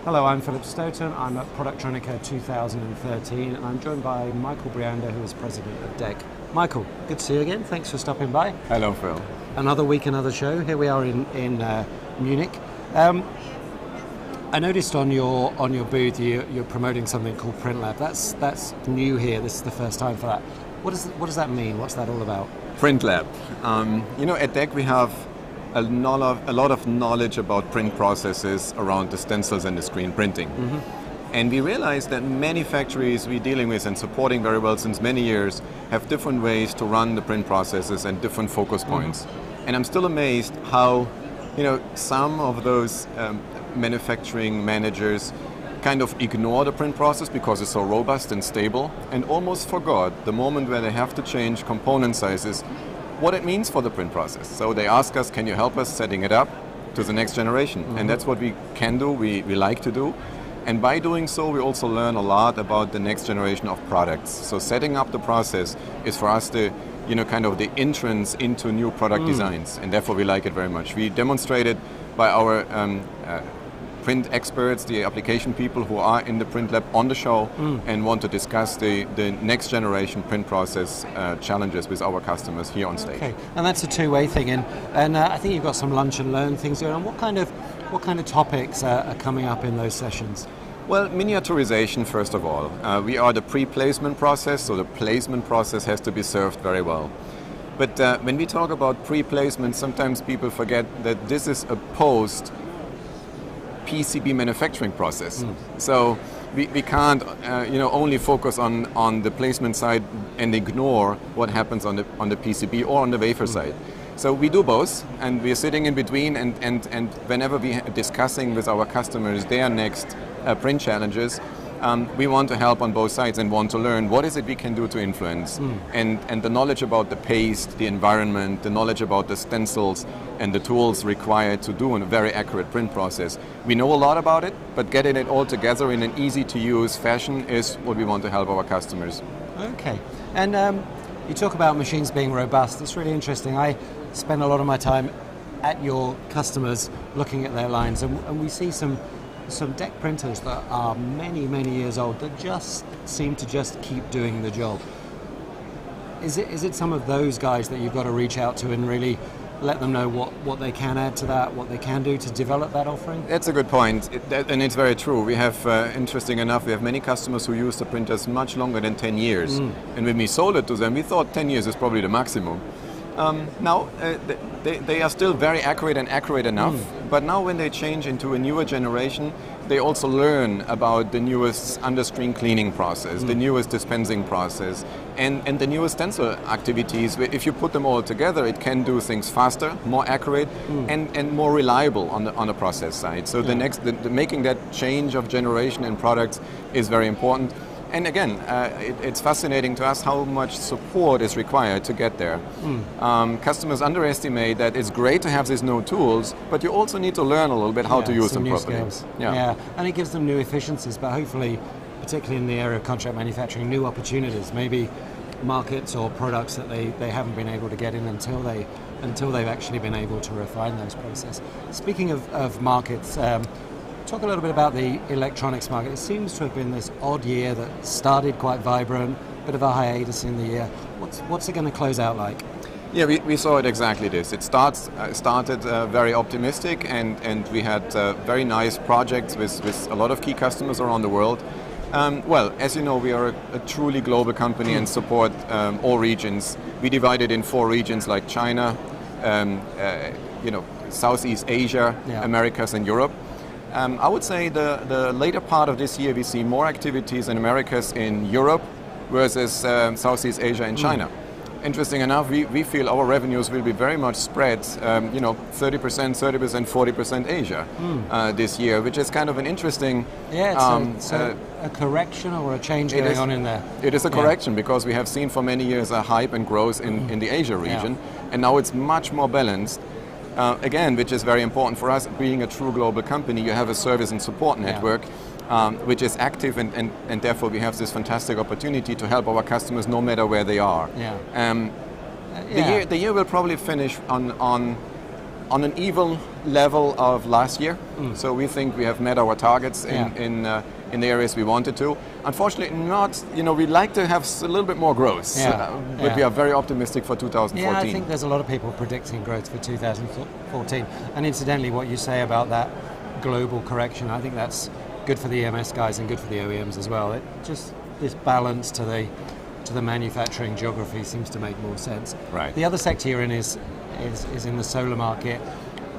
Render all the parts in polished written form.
Hello, I'm Philip Stoughton. I'm at Productronica 2013 and I'm joined by Michael Brianda, who is president of DEK. Michael, good to see you again. Thanks for stopping by. Hello, Phil. Another week, another show. Here we are in Munich. I noticed on your booth you're promoting something called PrintLab. That's new here. This is the first time for that. What does that mean? What's that all about? PrintLab. At DEK we have a lot of knowledge about print processes around the stencils and the screen printing. Mm-hmm. And we realized that many factories we're dealing with and supporting very well since many years have different ways to run the print processes and different focus points. Mm-hmm. And I'm still amazed how, some of those manufacturing managers kind of ignore the print process because it's so robust and stable and almost forgot the moment where they have to change component sizes, what it means for the print process. So they ask us, can you help us setting it up to the next generation? Mm-hmm. And that's what we can do, we like to do. And by doing so, we also learn a lot about the next generation of products. So setting up the process is for us the entrance into new product designs, and therefore we like it very much. We demonstrated by our print experts, the application people who are in the Print Lab on the show and want to discuss the next generation print process challenges with our customers here on stage. Okay, and that's a two-way thing, and I think you've got some lunch and learn things going on. What kind of topics are coming up in those sessions? Well, miniaturization first of all. We are the pre-placement process, so the placement process has to be served very well. But when we talk about pre-placement, sometimes people forget that this is a post PCB manufacturing process. So we can't only focus on the placement side and ignore what happens on the PCB or on the wafer side. So we do both, and we're sitting in between, and whenever we are discussing with our customers their next print challenges, we want to help on both sides and want to learn what is it we can do to influence. And the knowledge about the paste, the environment, the knowledge about the stencils and the tools required to do a very accurate print process. We know a lot about it, but getting it all together in an easy to use fashion is what we want to help our customers. Okay, and you talk about machines being robust. It's really interesting. I spend a lot of my time at your customers looking at their lines, and we see some DEK printers that are many years old that just seem to just keep doing the job. Is it some of those guys that you've got to reach out to and really let them know what they can add to that, what they can do to develop that offering? That's a good point, and it's very true. We have, interesting enough, we have many customers who use the printers much longer than 10 years. And when we sold it to them, we thought 10 years is probably the maximum. Now, they are still very accurate and accurate enough, but now when they change into a newer generation, they also learn about the newest underscreen cleaning process, the newest dispensing process, and the newest stencil activities. If you put them all together, it can do things faster, more accurate, and more reliable on the process side. So making that change of generation in products is very important. And again, it's fascinating to us how much support is required to get there. Customers underestimate that it's great to have these new tools, but you also need to learn a little bit how to use them properly. Skills. Yeah, and it gives them new efficiencies, but hopefully, particularly in the area of contract manufacturing, new opportunities, maybe markets or products that they haven't been able to get in until they've actually been able to refine those processes. Speaking of markets, talk a little bit about the electronics market. It seems to have been this odd year that started quite vibrant, bit of a hiatus in the year. What's it going to close out like? Yeah, we saw it exactly this. It started very optimistic, and we had very nice projects with a lot of key customers around the world. Well, as you know, we are a truly global company and support all regions. We divide it in 4 regions like China, Southeast Asia, Americas, and Europe. I would say the later part of this year we see more activities in Americas in Europe versus Southeast Asia and China. Interesting enough, we feel our revenues will be very much spread, 30%, 40% Asia this year, which is kind of an interesting... Yeah, it's a correction or a change going on in there. It is a correction because we have seen for many years a hype and growth in the Asia region, and now it's much more balanced. Again, which is very important for us. Being a true global company, you have a service and support network which is active, and therefore we have this fantastic opportunity to help our customers no matter where they are. The year will probably finish on on an even level of last year. So we think we have met our targets in the areas we wanted to. Unfortunately, not. We'd like to have a little bit more growth, but we are very optimistic for 2014. Yeah, I think there's a lot of people predicting growth for 2014. And incidentally, what you say about that global correction, I think that's good for the EMS guys and good for the OEMs as well. It just this balance to the manufacturing geography seems to make more sense. Right. The other sector you're in is in the solar market.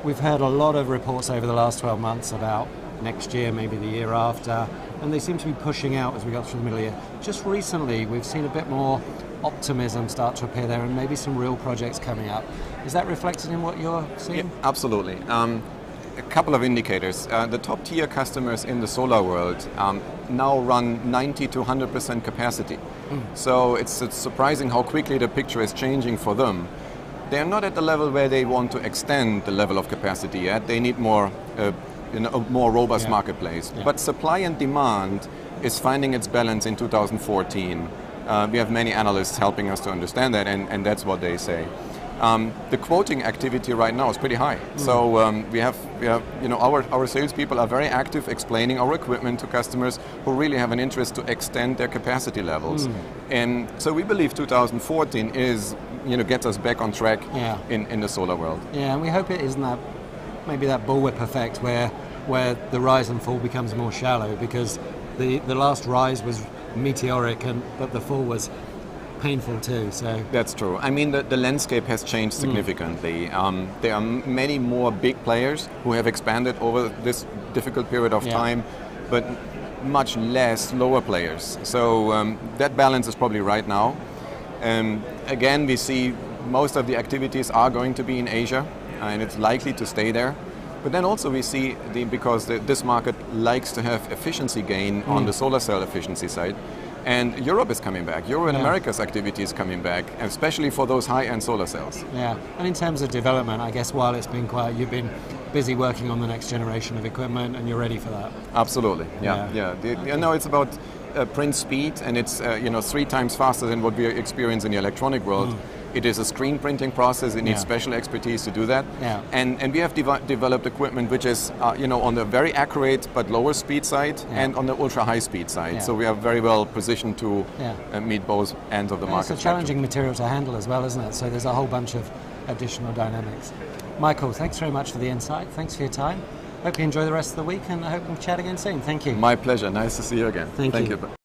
We've heard a lot of reports over the last 12 months about next year, maybe the year after, and they seem to be pushing out as we got through the middle of the year. Just recently, we've seen a bit more optimism start to appear there and maybe some real projects coming up. Is that reflected in what you're seeing? Yeah, absolutely. A couple of indicators. The top tier customers in the solar world now run 90 to 100% capacity. So it's surprising how quickly the picture is changing for them. They're not at the level where they want to extend the level of capacity yet. They need more, a more robust marketplace. Yeah. But supply and demand is finding its balance in 2014. We have many analysts helping us to understand that, and that's what they say. The quoting activity right now is pretty high. So we have our salespeople are very active explaining our equipment to customers who really have an interest to extend their capacity levels. And so we believe 2014 gets us back on track in the solar world. Yeah, and we hope it isn't that maybe that bullwhip effect where the rise and fall becomes more shallow, because the last rise was meteoric, but the fall was painful too. So that's true. I mean, the landscape has changed significantly. There are many more big players who have expanded over this difficult period of time, but much less lower players. So that balance is probably right now. Again, we see most of the activities are going to be in Asia, and it's likely to stay there. But then also we see, because this market likes to have efficiency gain on the solar cell efficiency side, and Europe is coming back. Europe and America's activity is coming back, especially for those high-end solar cells. Yeah, and in terms of development, I guess while it's been quiet, you've been busy working on the next generation of equipment, and you're ready for that. Absolutely, it's about print speed, and it's 3 times faster than what we experience in the electronic world. It is a screen printing process. It needs special expertise to do that. Yeah. And we have developed equipment which is on the very accurate but lower speed side and on the ultra high speed side. Yeah. So we are very well positioned to meet both ends of the market. It's a challenging material to handle as well, isn't it? So there's a whole bunch of additional dynamics. Michael, thanks very much for the insight. Thanks for your time. Hope you enjoy the rest of the week, and I hope we'll chat again soon. Thank you. My pleasure. Nice to see you again. Thank you.